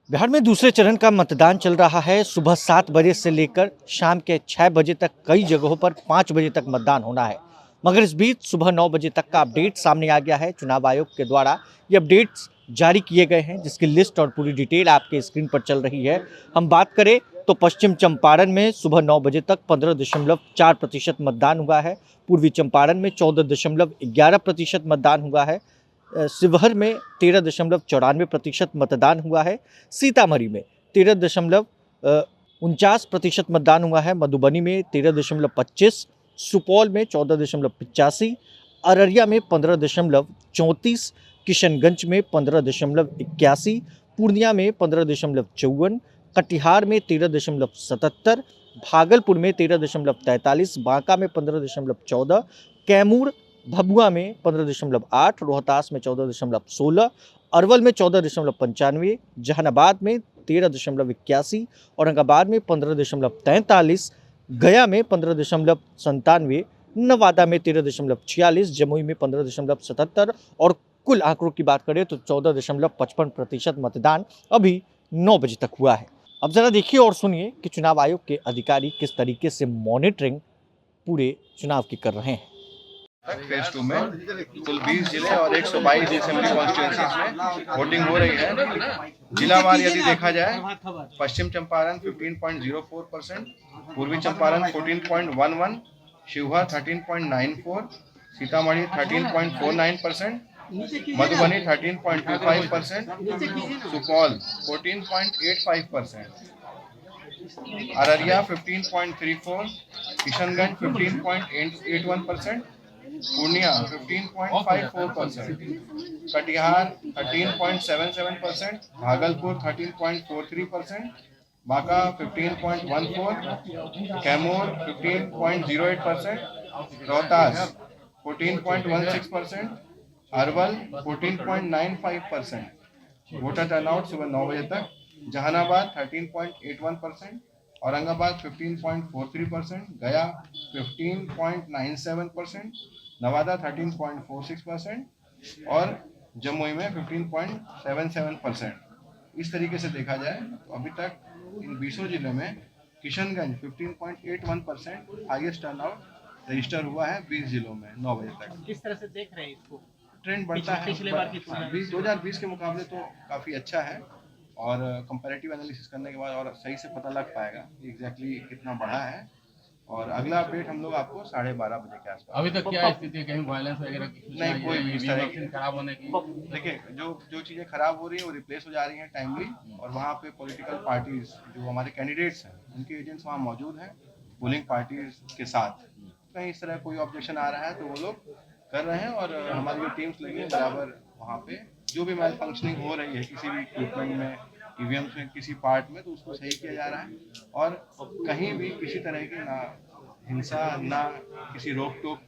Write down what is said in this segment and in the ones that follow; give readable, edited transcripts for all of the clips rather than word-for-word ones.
बिहार में दूसरे चरण का मतदान चल रहा है। सुबह 7 बजे से लेकर शाम के 6 बजे तक कई जगहों पर 5 बजे तक मतदान होना है। मगर इस बीच सुबह 9 बजे तक का अपडेट सामने आ गया है। चुनाव आयोग के द्वारा ये अपडेट्स जारी किए गए हैं, जिसकी लिस्ट और पूरी डिटेल आपके स्क्रीन पर चल रही है। हम बात करें तो पश्चिम चंपारण में सुबह 9 बजे तक 15.4% मतदान हुआ है। पूर्वी चंपारण में 14.11% मतदान हुआ है। शिवहर में 13.94% मतदान हुआ है। सीतामढ़ी में 13.49% मतदान हुआ है। मधुबनी में 13.25, सुपौल में 14.85, अररिया में 15.34, किशनगंज में 15.81, पूर्णिया में 15.54, कटिहार में 13.77, भागलपुर में 13.43, बांका में 15.14, कैमूर भभुआ में 15.8, रोहतास में 14.16, अरवल में 14.95, जहानाबाद में 13.81, औरंगाबाद में 15.43, गया में 15.97, नवादा में 13.46, जमुई में 15.77 और कुल आंकड़ों की बात करें तो 14.55% मतदान अभी 9 बजे तक हुआ है। अब जरा देखिए और सुनिए कि चुनाव आयोग के अधिकारी किस तरीके से मॉनिटरिंग पूरे चुनाव की कर रहे हैं। फेज 2 में कुल 20 जिले और 122 असेंबली कॉन्स्टिट्यूएंसीज में वोटिंग हो रही है। जिलावार यदि देखा जाए, पश्चिम चंपारण 15.04%, पूर्वी चंपारण 14.11, शिवहर 13.94, सीतामढ़ी 13.49%, मधुबनी 13.25%, सुपौल 14.85%, अररिया 15.34, किशनगंज 15.81%, पूर्णिया 15.54%, कटिहार 13.77%, भागलपुर 13.43%, बांका 15.14, कैमूर 15.08%, रोहतास 14.16%, अरवल 14.95%। वोटर टर्नआउट सुबह 9 बजे तक। जहानाबाद 13.81%, औरंगाबाद 15.43%, गया 15.97%, नवादा 13.46% और जमुई में 15.77%। इस तरीके से देखा जाए तो अभी तक इन 20 जिलों में किशनगंज 15.81% हाईएस्ट टर्नआउट रजिस्टर हुआ है 20 जिलों में 9 बजे तक। किस तरह से देख रहे हैं इसको? ट्रेंड बढ़ता है। पिछले बार की 2020 के मुकाबले तो काफ़ी अच्छा है और कंपैरेटिव एनालिसिस करने के बाद और सही से पता लग पाएगा कि एग्जैक्टली कितना बढ़ा है। और अगला अपडेट हम लोग आपको 12:30 बजे के आसपास। अभी तक क्या स्थिति है? कहीं वायलेंस वगैरह की नहीं, कोई भी इस तरह की खराब होने की? देखिए, जो चीज़ें खराब हो रही है वो रिप्लेस हो जा रही हैं टाइमली। और वहाँ पे पॉलिटिकल पार्टीज जो हमारे कैंडिडेट्स हैं उनके एजेंट्स वहाँ मौजूद हैं पोलिंग पार्टीज के साथ। कहीं इस तरह कोई ऑब्जेक्शन आ रहा है तो वो लोग कर रहे हैं और हमारी जो टीम्स लगी है बराबर वहाँ पे जो भी मैल फंक्शनिंग हो रही है किसी भी इक्विपमेंट में, ईवीएम में, किसी पार्ट में, तो उसको सही किया जा रहा है। और कहीं भी किसी तरह की ना हिंसा ना किसी रोक टोक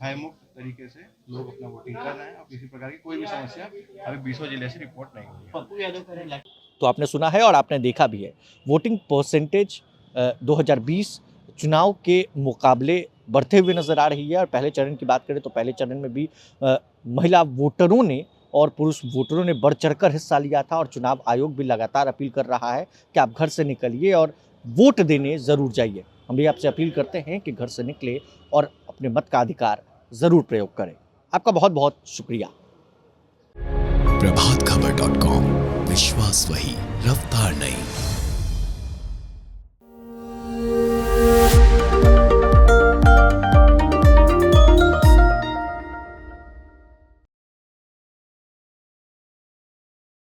भयमुक्त तरीके से लोग अपना वोटिंग कर रहे हैं और किसी प्रकार की कोई भी समस्या अभी 20 जिले से रिपोर्ट नहीं हुई है। तो आपने सुना है और आपने देखा भी है, वोटिंग परसेंटेज 2020 चुनाव के मुकाबले बढ़ते हुए नजर आ रही है। और पहले चरण की बात करें तो पहले चरण में भी महिला वोटरों ने और पुरुष वोटरों ने बढ़ चढ़कर हिस्सा लिया था। और चुनाव आयोग भी लगातार अपील कर रहा है कि आप घर से निकलिए और वोट देने ज़रूर जाइए। हम भी आपसे अपील करते हैं कि घर से निकले और अपने मत का अधिकार ज़रूर प्रयोग करें। आपका बहुत बहुत शुक्रिया। प्रभातखबर.com, विश्वास वही, रफ्तार नहीं।